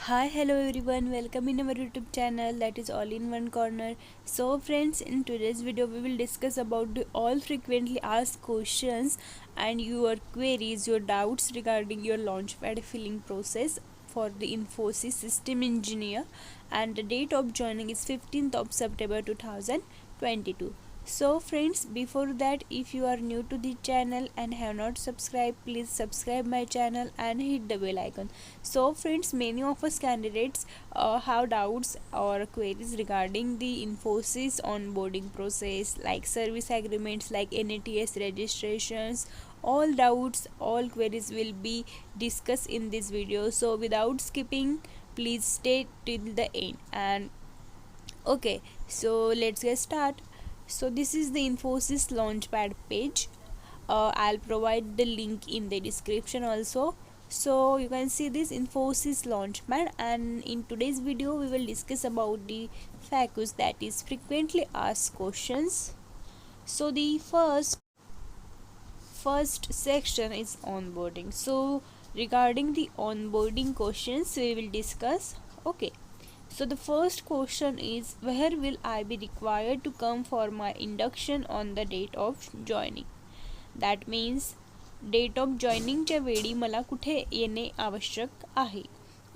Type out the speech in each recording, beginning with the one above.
Hi, hello everyone, welcome in our YouTube channel that is all in one corner. So friends, in today's video we will discuss about the all frequently asked questions and your queries, your doubts regarding your launchpad filling process for the Infosys system engineer, and the date of joining is 15th of September 2022. So friends, before that, if you are new to the channel and have not subscribed, please subscribe my channel and hit the bell icon. So friends, many of us candidates have doubts or queries regarding the Infosys onboarding process, like service agreements, like NATS registrations. All doubts, all queries will be discussed in this video, so without skipping, please stay till the end. And okay, so let's get started. So this is the Infosys Launchpad page. I'll provide the link in the description also. So you can see this Infosys Launchpad, and in today's video we will discuss about the FAQs, that is frequently asked questions. So the first section is onboarding. So regarding the onboarding questions we will discuss. Okay, so the first question is, where will I be required to come for my induction on the date of joining? That means date of जॉईनिंगच्या वेळी मला कुठे येणे आवश्यक आहे.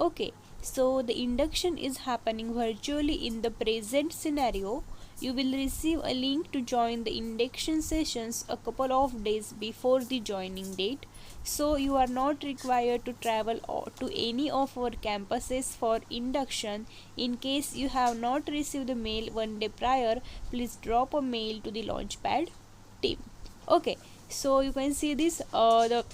Okay, so the induction is happening virtually in the present scenario. You will receive a link to join the induction sessions a couple of days before the joining date. So you are not required to travel to any of our campuses for induction. In case you have not received the mail one day prior, please drop a mail to the Launchpad team. Okay, so you can see this, the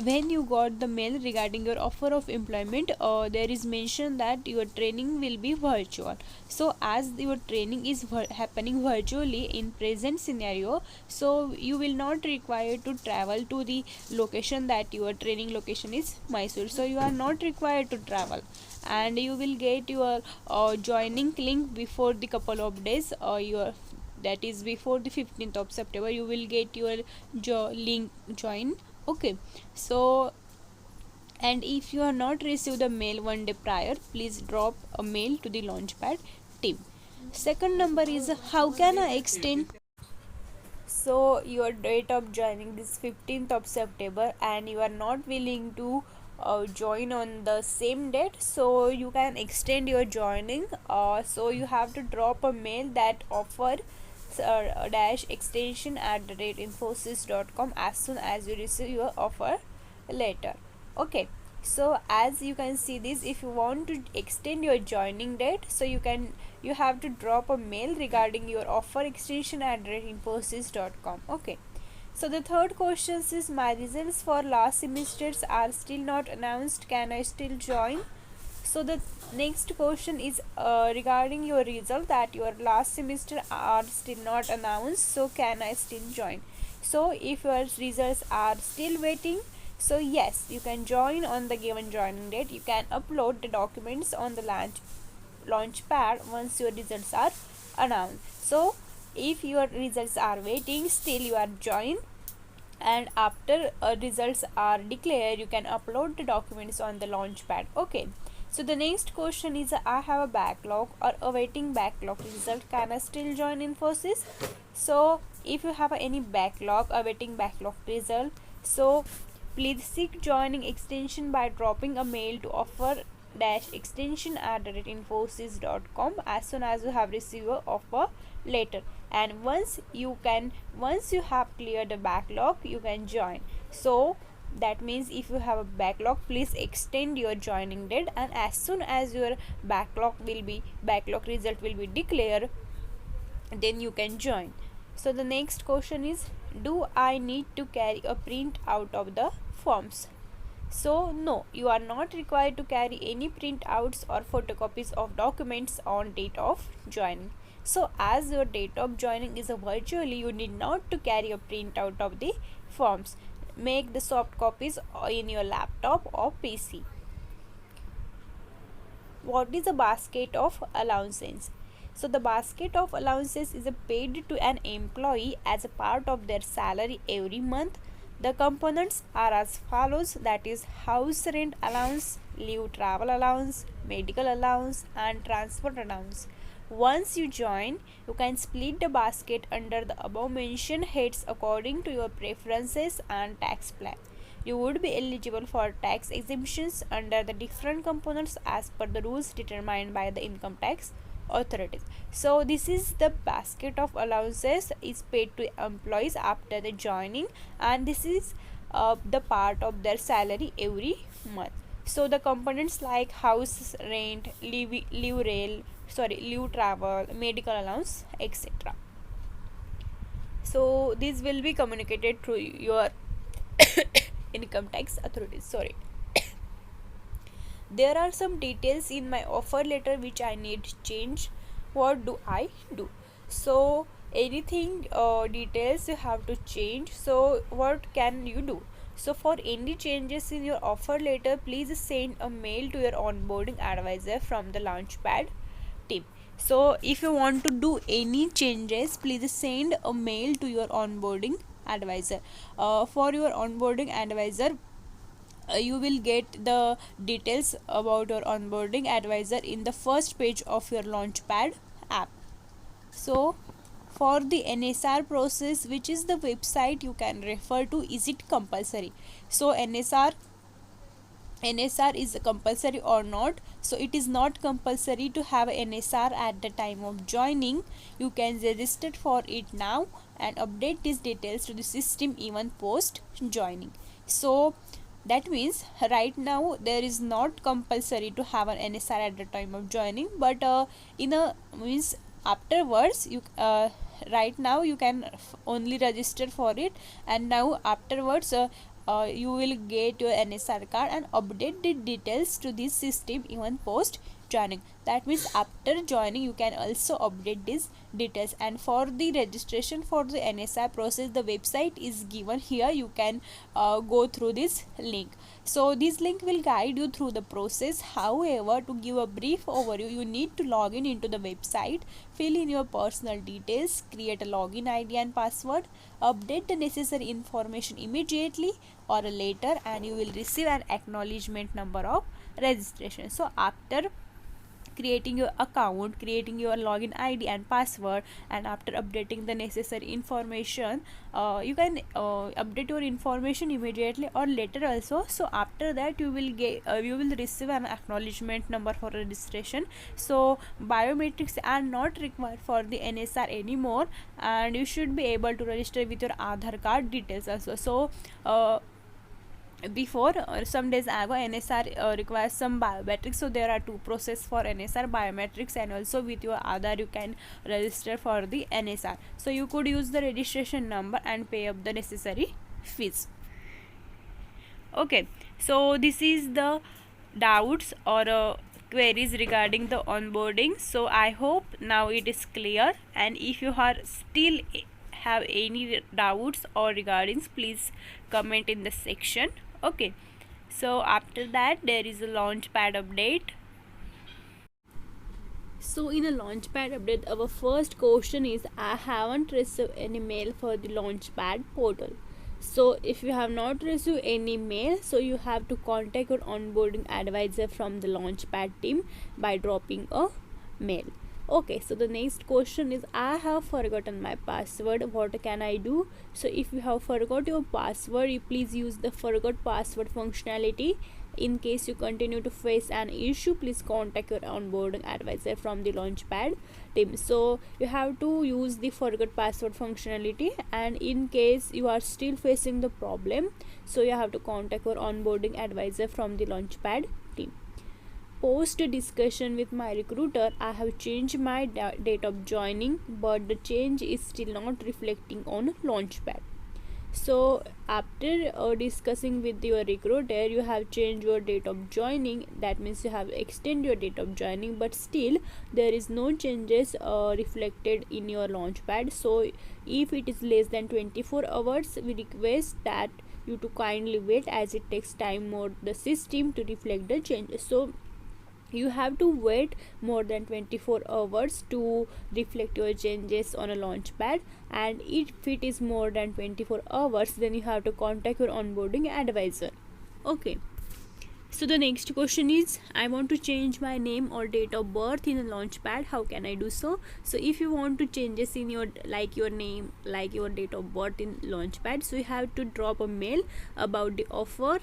when you got the mail regarding your offer of employment, there is mention that your training will be virtual. So as your training is happening virtually in present scenario, so you will not required to travel to the location, that your training location is Mysore, so you are not required to travel, and you will get your joining link before the couple of days, your that is before the 15th of September you will get your link join. Okay, so and if you have not received the mail one day prior, please drop a mail to the Launchpad team. Second number is, how can I extend? So your date of joining is 15th of September and you are not willing to join on the same date, so you can extend your joining. So you have to drop a mail that offer dash extension at the rate infosys.com as soon as you receive your offer letter. Okay, so as you can see this, if you want to extend your joining date, so you have to drop a mail regarding your offer extension at the rate infosys.com. Okay, so the third question is, my results for last semesters are still not announced, can I still join? So the next question is regarding your result, that your last semester are still not announced, so can I still join? So if your results are still waiting, so yes, you can join on the given joining date. You can upload the documents on the Launchpad once your results are announced. So if your results are waiting, still you are joined, and after results are declared, you can upload the documents on the Launchpad. Okay, so the next question is, I have a backlog or awaiting backlog result, can I still join Infosys? So if you have any backlog, awaiting backlog result, so please seek joining extension by dropping a mail to offer dash extension at infosys.com as soon as you have received your offer letter, and once you have cleared the backlog, you can join. So that means if you have a backlog, please extend your joining date, and as soon as your backlog result will be declared, then you can join. So the next question is, do I need to carry a print out of the forms? So no, you are not required to carry any printouts or photocopies of documents on date of joining. So as your date of joining is virtually, you need not to carry a printout of the forms. Make the soft copies in your laptop or PC. What is a basket of allowances? So the basket of allowances is paid to an employee as a part of their salary every month. The components are as follows, that is house rent allowance, leave travel allowance, medical allowance and transport allowance. Once you join, you can split the basket under the above mentioned heads according to your preferences and tax plan. You would be eligible for tax exemptions under the different components as per the rules determined by the income tax authorities. So this is the basket of allowances is paid to employees after the joining, and this is the part of their salary every month. So the components like house rent, leave travel, medical allowance, etc. So this will be communicated through your income tax authorities. Sorry. There are some details in my offer letter which I need to change. What do I do? So anything details you have to change. So what can you do? So for any changes in your offer letter, please send a mail to your onboarding advisor from the Launchpad team. So if you want to do any changes, please send a mail to your onboarding advisor. For your onboarding advisor, you will get the details about your onboarding advisor in the first page of your Launchpad app. So for the NSR process, which is the website you can refer to, is it compulsory? So NSR is compulsory or not? So it is not compulsory to have NSR at the time of joining. You can register for it now and update these details to the system even post joining. So that means right now there is not compulsory to have an NSR at the time of joining, but in a means afterwards you right now you can only register for it, and now afterwards you will get your NSR card and update the details to this system even post joining. That means after joining you can also update these details. And for the registration for the NSR process, the website is given here. You can go through this link. So this link will guide you through the process. However, to give a brief overview, you need to log in into the website, fill in your personal details, create a login ID and password, update the necessary information immediately or later, and you will receive an acknowledgement number of registration. So after creating your account, creating your login ID and password, and after updating the necessary information, you can update your information immediately or later also. So after that you will receive an acknowledgement number for registration. So biometrics are not required for the NSR anymore, and you should be able to register with your Aadhaar card details also. So before some days ago, NSR requires some biometrics. So there are two process for NSR, biometrics and also with your Aadhaar you can register for the NSR. So you could use the registration number and pay up the necessary fees. Okay, so this is the doubts or queries regarding the onboarding. So I hope now it is clear, and if you are still have any doubts or regarding, please comment in the section. Okay, so after that there is a Launchpad update. So in a Launchpad update, our first question is, I haven't received any mail for the Launchpad portal. So if you have not received any mail, so you have to contact your onboarding advisor from the Launchpad team by dropping a mail. Okay, so the next question is, I have forgotten my password, what can I do? So if you have forgot your password, you please use the forgot password functionality. In case you continue to face an issue, please contact your onboarding advisor from the Launchpad team. So you have to use the forgot password functionality, and in case you are still facing the problem, so you have to contact your onboarding advisor from the Launchpad team. Post discussion with my recruiter, I have changed my date of joining, but the change is still not reflecting on Launchpad. So after discussing with your recruiter, you have changed your date of joining. That means you have extended your date of joining, but still there is no changes reflected in your Launchpad. So if it is less than 24 hours, we request that you to kindly wait, as it takes time for the system to reflect the changes. So You have to wait more than 24 hours to reflect your changes on a launchpad, and if it is more than 24 hours, then you have to contact your onboarding advisor. Okay, so the next question is, I want to change my name or date of birth in a launchpad. How can I do so? So if you want to changes in your your name, like your date of birth in launchpad, so you have to drop a mail about the offer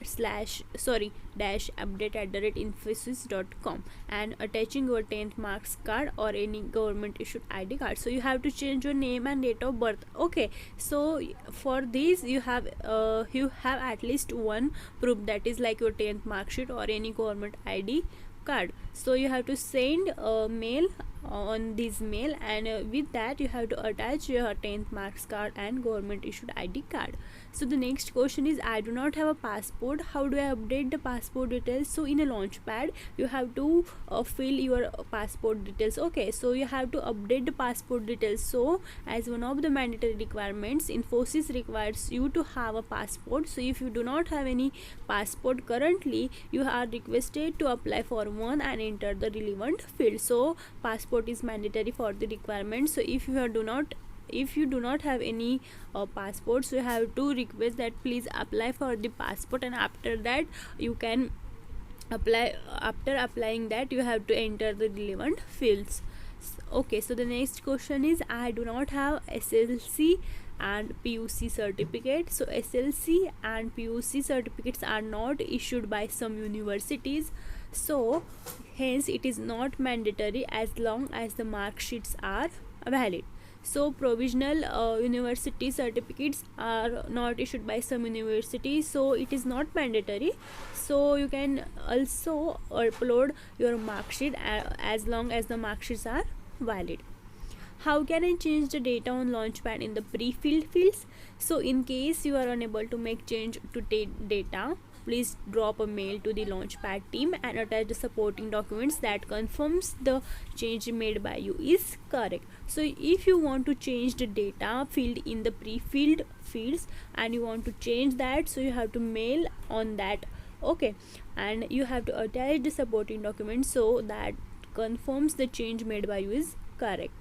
slash sorry dash update at the rate infosys.com and attaching your 10th marks card or any government issued ID card. So you have to change your name and date of birth. Okay, so for this you have at least one proof, that is like your 10th mark sheet or any government ID card. So you have to send a mail on this mail, and with that you have to attach your 10th marks card and government issued ID card. So the next question is, I do not have a passport. How do I update the passport details? So in a launchpad you have to fill your passport details. Okay, so you have to update the passport details. So as one of the mandatory requirements, Infosys requires you to have a passport. So if you do not have any passport currently, you are requested to apply for one and enter the relevant field. So passport is mandatory for the requirement. So if you do not have any passport, so you have to request that please apply for the passport, and after that you can apply. After applying that, you have to enter the relevant fields. Okay, so the next question is, I do not have SLC and PUC certificate. So SLC and PUC certificates are not issued by some universities, so hence it is not mandatory as long as the mark sheets are valid. So provisional university certificates are not issued by some universities, so it is not mandatory. So you can also upload your mark sheet as long as the mark sheets are valid. How can I change the data on Launchpad in the pre-filled fields? So in case you are unable to make change to data, please drop a mail to the Launchpad team and attach the supporting documents that confirms the change made by you is correct. So if you want to change the data field in the pre-filled fields and you want to change that, so you have to mail on that. Okay, and you have to attach the supporting documents so that confirms the change made by you is correct.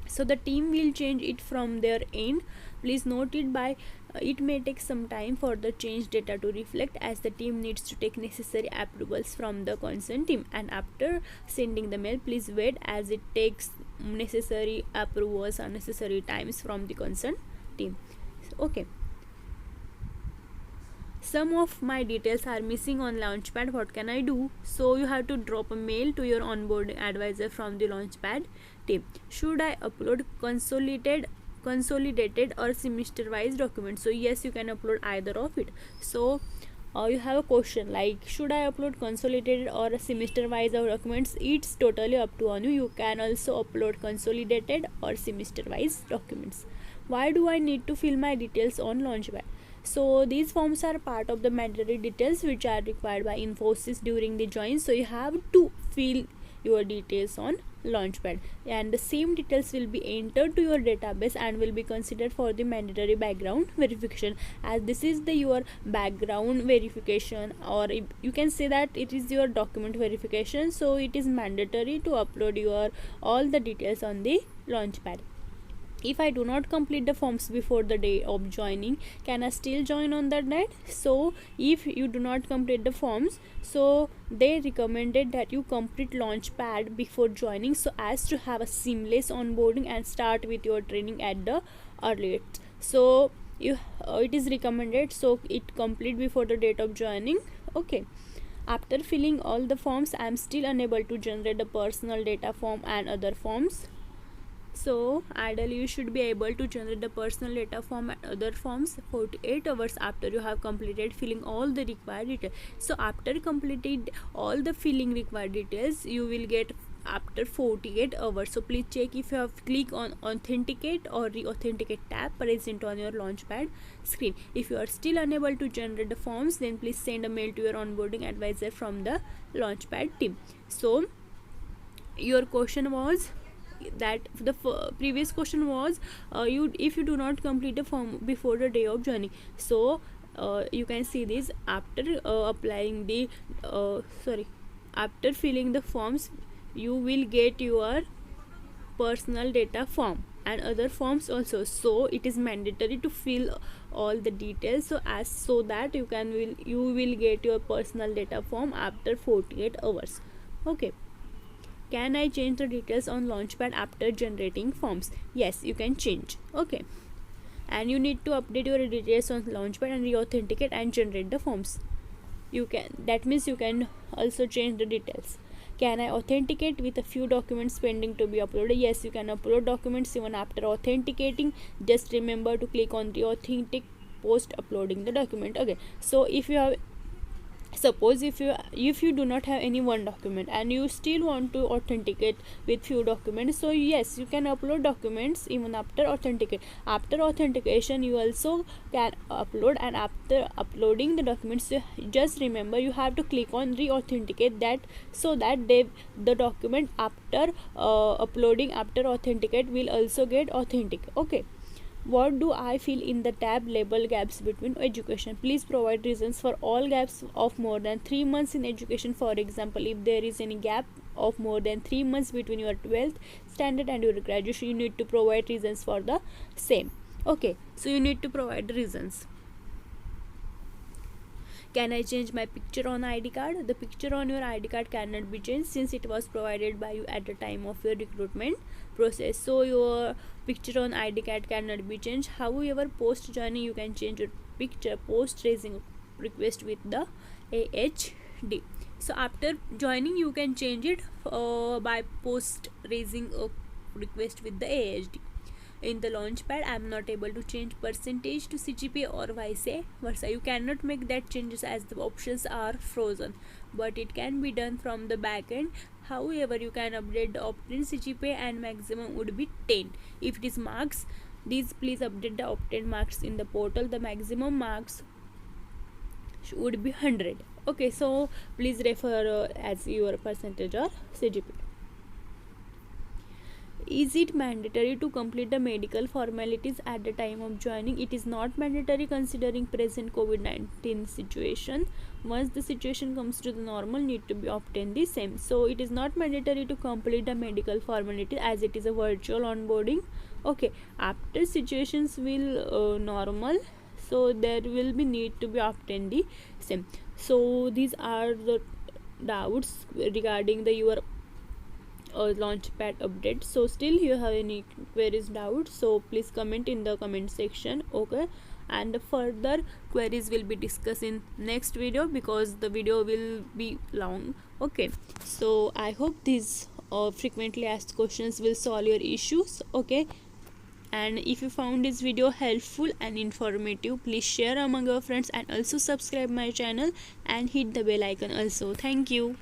So the team will change it from their end. Please note it may take some time for the change data to reflect, as the team needs to take necessary approvals from the concerned team, and after sending the mail, please wait as it takes necessary approvals or necessary times from the concerned team. Okay, some of my details are missing on Launchpad. What can I do? So you have to drop a mail to your onboarding advisor from the Launchpad team. Should I upload consolidated or semester wise documents? So yes, you can upload either of it. So you have a question like, should I upload consolidated or semester wise documents? It's totally up to on you. You can also upload consolidated or semester wise documents. Why do I need to fill my details on Launchpad? So these forms are part of the mandatory details which are required by Infosys during the join. So you have to fill your details on Launchpad, and the same details will be entered to your database and will be considered for the mandatory background verification, as this is your background verification, or you can say that it is your document verification. So it is mandatory to upload your all the details on the Launchpad. If I do not complete the forms before the day of joining, can I still join on that night? So if you do not complete the forms, so they recommended that you complete Launchpad before joining, so as to have a seamless onboarding and start with your training at the earliest. So it is recommended, so it complete before the date of joining. Okay, after filling all the forms, I am still unable to generate the personal data form and other forms. So ideally you should be able to generate the personal data form and other forms 48 hours after you have completed filling all the required details. So after completed all the filling required details, you will get after 48 hours. So please check if you have clicked on authenticate or re-authenticate tab present on your Launchpad screen. If you are still unable to generate the forms, then please send a mail to your onboarding advisor from the Launchpad team. So your question was that the previous question was if you do not complete the form before the day of joining. So you can see this after applying the after filling the forms you will get your personal data form and other forms also, so it is mandatory to fill all the details so that you will get your personal data form after 48 hours. Okay. Can I change the details on Launchpad after generating forms? Yes, you can change. Okay. And you need to update your details on Launchpad and re-authenticate and generate the forms. That means you can also change the details. Can I authenticate with a few documents pending to be uploaded? Yes, you can upload documents even after authenticating. Just remember to click on the authentic post uploading the document. Okay, so suppose if you do not have any one document and you still want to authenticate with few documents, so yes, you can upload documents even after after authentication you also can upload, and after uploading the documents just remember you have to click on re-authenticate that, so that the document after uploading after authenticate will also get authentic. Okay. What do I fill in the tab label gaps between education? Please provide reasons for all gaps of more than 3 months in education. For example, if there is any gap of more than 3 months between your 12th standard and your graduation, you need to provide reasons for the same. Okay, so you need to provide reasons. Can I change my picture on ID card? The picture on your ID card cannot be changed since it was provided by you at the time of your recruitment process. So your picture on ID card cannot be changed. However, post joining you can change your picture post raising request with the AHD. So after joining you can change it by post raising a request with the AHD. In the Launchpad, I am not able to change percentage to CGPA or vice versa. You cannot make that changes as the options are frozen, but it can be done from the back end. However, you can update the opt-in CGPA and maximum would be 10. If it is marks, please update the opt-in marks in the portal. The maximum marks would be 100. Okay, so please refer as your percentage or CGPA. Is it mandatory to complete the medical formalities at the time of joining? It is not mandatory considering present COVID-19 situation. Once the situation comes to the normal, need to be obtained the same. So it is not mandatory to complete the medical formality as it is a virtual onboarding. Okay, after situations will normal, so there will be need to be obtained the same. So these are the doubts regarding the your Launchpad update. So still you have any queries, doubts, so please comment in the comment section. Okay, and further queries will be discussed in next video because the video will be long. Okay, so I hope these frequently asked questions will solve your issues. Okay, and if you found this video helpful and informative, please share among your friends and also subscribe my channel and hit the bell icon also. Thank you.